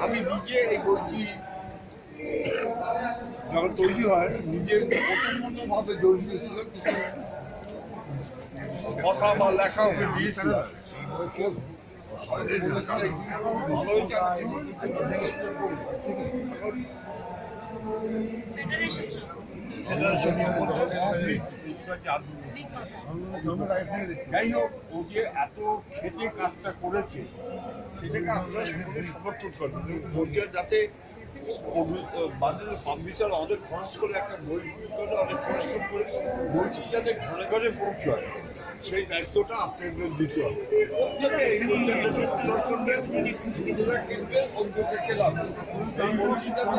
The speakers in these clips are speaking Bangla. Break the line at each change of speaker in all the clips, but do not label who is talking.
আমি নিজে এই বইটি যখন তৈরি হয় নিজের ভাবে জড়িত ছিলাম, কথা বা লেখা ওকে দিয়েছিলাম। যাই হোক, ও যে এত খেটে কাজটা করেছে সেটাকে আপনারা সকলে সমর্থন করেন। বইটা যাতে পাবলিশার অনেক খরচ করে একটা বই করে অনেক খরচ করে বইটি যাতে ঘরে ঘরে পৌঁছায় সেই দায়িত্বটা আপনাদের দিতে হবে। প্রত্যেকে এই বইটা সুন্দর করবেন, নিজেরা কিনবেন, অন্যকে খেলাম। এই বইটি যাতে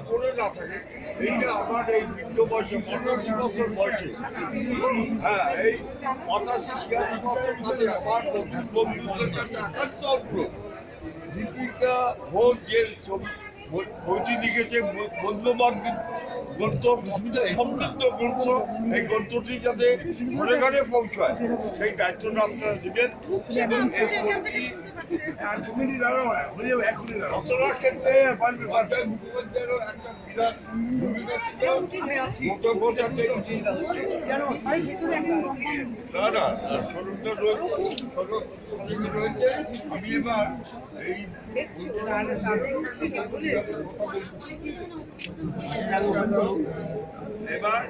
পড়ে না থাকে, এইটা আমার এই বৃদ্ধ বয়সে 85 বছর বয়সে, হ্যাঁ এই 85-86 বছর কাছে আমার বন্ধুদের কাছে একান্ত অনুরোধ, দীপিকা ঘোষ যে বইটি লিখেছে মূল্যবান গ্রন্থ, সমৃদ্ধ গ্রন্থ, এই গ্রন্থটি যাতে ঘরে ঘরে পৌঁছায় সেই দায়িত্বটা আপনারা নেবেন। রচনার ক্ষেত্রে মুখোপাধ্যায়েরও একটা বিরাট ভূমিকা ছিল। না স্বরূপটা রয়েছে। আমি এবার এই এবার